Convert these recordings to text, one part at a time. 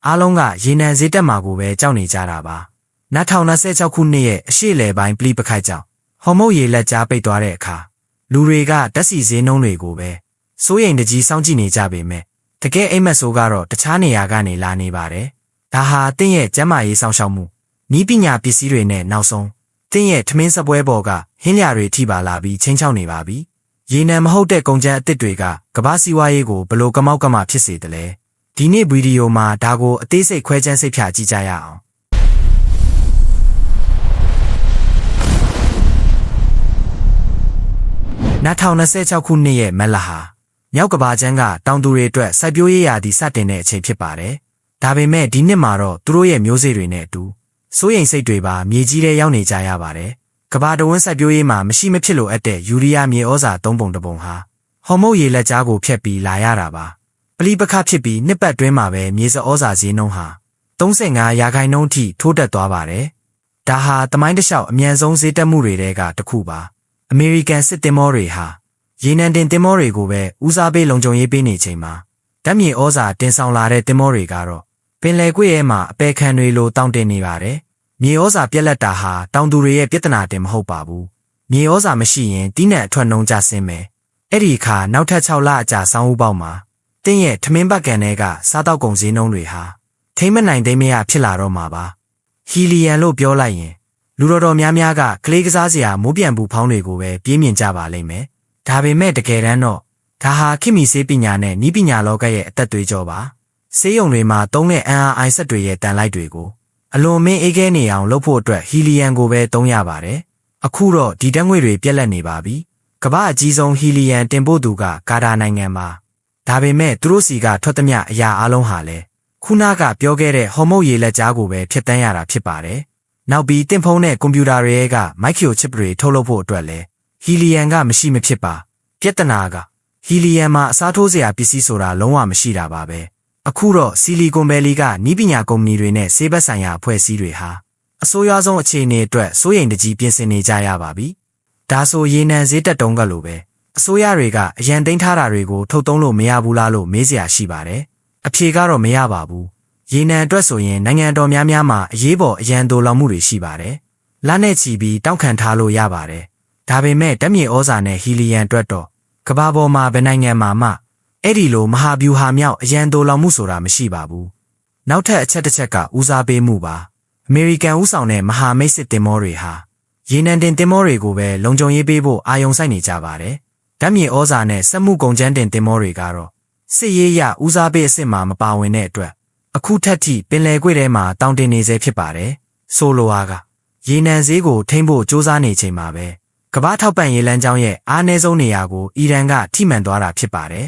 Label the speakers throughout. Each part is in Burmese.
Speaker 1: အားလုံးကရေနံဈေးတက်မှာကိုပဲကြောက်နေကြတာပါ2026ခုနှစ်ရဲ့အရှိလေပိုင်းပလီပခိုက်ကြောင့်ဟော်မုတ်ရေလက်ကြားပိတ်သွားတဲ့အခါလူတွေကဓာတ်ဆီဈေးနှုန်းတွေကိုပဲစိုးရိမ်တကြီးစောင့်ကြည့်နေကြပေမဲ့တကယ်အိမ်မက်ဆိုးကတော့တခြားနေရာကနေလာနေပါတယ်ဒါဟာတင့်ရဲ့ကျန်းမာရေးစောင့်ရှောက်မှုနီးပညာပစ္စည်းတွေနဲ့နောက်ဆုံးတင့်ရဲ့ထမင်းစပွဲပေါ်ကဟင်းလျာတွေထိပါလာပြီးချင်းချောက်နေပါပြီရေနံမဟုတ်တဲ့ကုန်ကျန်းအသစ်တွေကကမ္ဘာစီးပွားရေးကိုဘလို့ကမောက်ကမဖြစ်စေတယ်လဲဒီနေ့ဗီဒီယိုမှာဒါကိုအသေးစိတ်ခွဲခြမ်းစိတ်ဖြာကြည့်ကြရအောင်2026ခုနှစ်ရဲ့မက်လဟာမြောက်ကဘာချမ်းကတောင်သူတွေအတွက်စိုက်ပျိုးရေးရာသီစတင်တဲ့အချိန်ဖြစ်ပါတယ်ဒါပေမဲ့ဒီနှစ်မှာတော့သူတို့ရဲ့မျိုးစေ့တွေနဲ့အတူစိုးရိမ်စိတ်တွေပါမြေကြီးထဲရောက်နေကြရပါတယ်ကဘာတဝန်းစိုက်ပျိုးရေးမှာမရှိမဖြစ်လိုအပ်တဲ့ယူရီးယားမြေဩဇာ3ပုံတပုံဟာဟော်မုတ်ရေလက်ကြားကိုဖျက်ပြီးလာရတာပါပလီပခဖြစ်ပြီးနှစ်ပတ်တွင်းမှာပဲမြေစဩဇာဈေးနှုန်းဟာ35%အထိထိုးတက်သွားပါတယ်ဒါဟာတမိုင်းတစ်လျှောက်အမြန်ဆုံးဈေးတက်မှုတွေထဲကတစ်ခုပါအမေရိကန်စစ်သင်္ဘောတွေဟာရေနံတင်သင်္ဘောတွေကိုပဲဦးစားပေးလုံခြုံရေးပေးနေချိန်မှာဓာတ်မြေဩဇာတင်ဆောင်လာတဲ့သင်္ဘောတွေကတော့ပင်လယ်ကွေ့ရဲမှာအပေခံတွေလိုတောင့်တင်နေပါတယ်မြေဩဇာပြက်လက်တာဟာတောင်သူတွေရဲ့ပြဿနာတင်မဟုတ်ပါဘူးမြေဩဇာမရှိရင်တီးနှံအထွက်နှုန်းကျဆင်းမယ်အဲ့ဒီအခါနောက်ထပ်6လအကြာဆောင်းဦးပေါက်မှာတင်းရဲ့ထမင်းဘက်ကန်တွေကစားတောက်ကုန်ဈေးနှုန်းတွေဟာထိမ့်မနိုင်သိမ့်မရဖြစ်လာတော့မှာပါဟီလီယံလို့ပြောလိုက်ရင်လူတော်များများကကလေးကစားစရာမိုးပြန်ပူဖောင်းတွေကိုပဲပြေးမြင်ကြပါလိမ့်မယ်ဒါပေမဲ့တကယ်တမ်းတော့ဒါဟာခေတ်မီဆေးပညာနဲ့နည်းပညာလောကရဲ့အသက်သွေးကြောပါဆေးရုံတွေမှာသုံးတဲ့ NRI စက်တွေရဲ့တန်လိုက်တွေကိုအလွန်မင်းအေးခဲနေအောင်လုပ်ဖို့အတွက်ဟီလီယံကိုပဲသုံးရပါတယ်အခုတော့ဒီဓာတ်ငွေတွေပြက်လက်နေပါပြီကမ္ဘာအကြီးဆုံးဟီလီယံတင်ပို့သူကကာတာနိုင်ငံမှာဒါပေမဲ့သူတို့စီကထွက်သမျှအရာအလုံးဟာလဲခုနကပြောခဲ့တဲ့ဟော်မုတ်ရေလက်ကြားကိုပဲဖျက်တမ်းရတာဖြစ်ပါတယ်နောက်ပြီးတင့်ဖုံးတဲ့ကွန်ပျူတာတွေကမိုက်ခရိုချစ်တွေထုတ်လုပ်ဖို့အတွက်လဲဟီလီယံကမရှိမဖြစ်ပါပြဿနာကဟီလီယံမှာအစားထိုးစရာပစ္စည်းဆိုတာလုံးဝမရှိတာပါပဲအခုတော့ဆီလီကွန်ဗယ်လီကနည်းပညာကုမ္ပဏီတွေနဲ့ဆေးဘက်ဆိုင်ရာအဖွဲ့အစည်းတွေဟာအဆိုးရွားဆုံးအခြေအနေအတွက်စိုးရိမ်တကြီးပြင်ဆင်နေကြရပါပြီဒါဆိုရေနံဈေးတက်တုံးကလို့ပဲအစိုးရတွေကအရန်သိမ်းထားတာတွေကိုထုတ်သုံးလို့မရဘူးလားလို့မေးစရာရှိပါတယ်အဖြေကတော့မရပါဘူးရေနံအတွက်ဆိုရင်နိုင်ငံတော်များများမှာအရေးပေါ်အရန်တိုးလောင်မှုတွေရှိပါတယ်လနဲ့ချီပြီးတောက်ခံထားလို့ရပါတယ်ဒါပေမဲ့ဓာတ်မြေဩဇာနဲ့ဟီလီယံအတွက်တော့ကမ္ဘာပေါ်မှာဘယ်နိုင်ငံမှအဲ့ဒီလိုမဟာဗျူဟာမြောက်အရန်တိုးလောင်မှုဆိုတာမရှိပါဘူးနောက်ထပ်အချက်တစ်ချက်ကဦးစားပေးမှုပါအမေရိကန်ဦးဆောင်တဲ့မဟာမိတ်စစ်သင်္ဘောတွေဟာရေနံတင်သင်္ဘောတွေကိုပဲလုံခြုံရေးပေးဖို့အာရုံစိုက်နေကြပါတယ်ဓာတ်မြေဩဇာနဲ့စက်မှုကုန်ကျန်းတင်သင်္ဘောတွေကတော့စစ်ရေးရဦးစားပေးအစ်စ်မှာမပါဝင်တဲ့အတွက်အခုထက်ထိပင်လယ်ကွေ့ထဲမှာတောင်တင်နေစေဖြစ်ပါတယ်ဆိုလိုအားကရေနံဈေးကိုထိန်းဖို့စ조사နေချိန်မှာပဲကမ္ဘာထောက်ပံ့ရေးလမ်းကြောင်းရဲ့အားနည်းဆုံးနေရာကိုအီရန်ကထိမှန်သွားတာဖြစ်ပါတယ်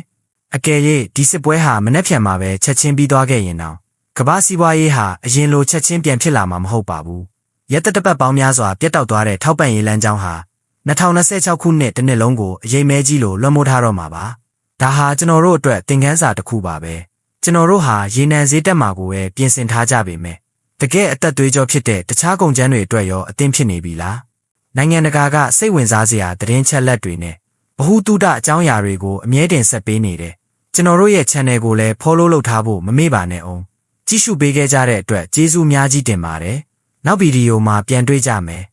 Speaker 1: အကယ်၍ဒီစစ်ပွဲဟာမနှက်ဖြန်မှာပဲချက်ချင်းပြီးသွားခဲ့ရင်တော့ကမ္ဘာစီးပွားရေးဟာအရင်လိုချက်ချင်းပြန်ဖြစ်လာမှာမဟုတ်ပါဘူးရက်သက်တပတ်ပေါင်းများစွာပြတ်တောက်သွားတဲ့ထောက်ပံ့ရေးလမ်းကြောင်းဟာ2026ခုနှစ်တစ်နှစ်လုံးကိုအရေးမဲကြီးလိုလွှမ်းမိုးထားတော့မှာပါဒါဟာကျွန်တော်တို့အတွက်သင်ခန်းစာတစ်ခုပါပဲကျွန်တော်တို့ဟာရေနံဈေးတက်မှာကိုပဲပြင်ဆင်ထားကြပေမဲ့တကယ်အသက်သွေးကြောဖြစ်တဲ့တခြားကုန်ကျန်းတွေအတွက်ရောအသင့်ဖြစ်နေပြီလားနိုင်ငံတကာကစိတ်ဝင်စားစရာသတင်းချက်လက်တွေနဲ့ဗဟုသုတအကြောင်းအရာတွေကိုအမြဲတမ်းဆက်ပေးနေတဲ့ကျွန်တော်တို့ရဲ့ channel ကိုလည်း follow လုပ်ထားဖို့မမေ့ပါနဲ့အောင်ကြည့်ရှုပေးခဲ့ကြတဲ့အတွက်ကျေးဇူးများကြီးတင်ပါတယ်နောက်ဗီဒီယိုမှာပြန်တွေ့ကြမယ်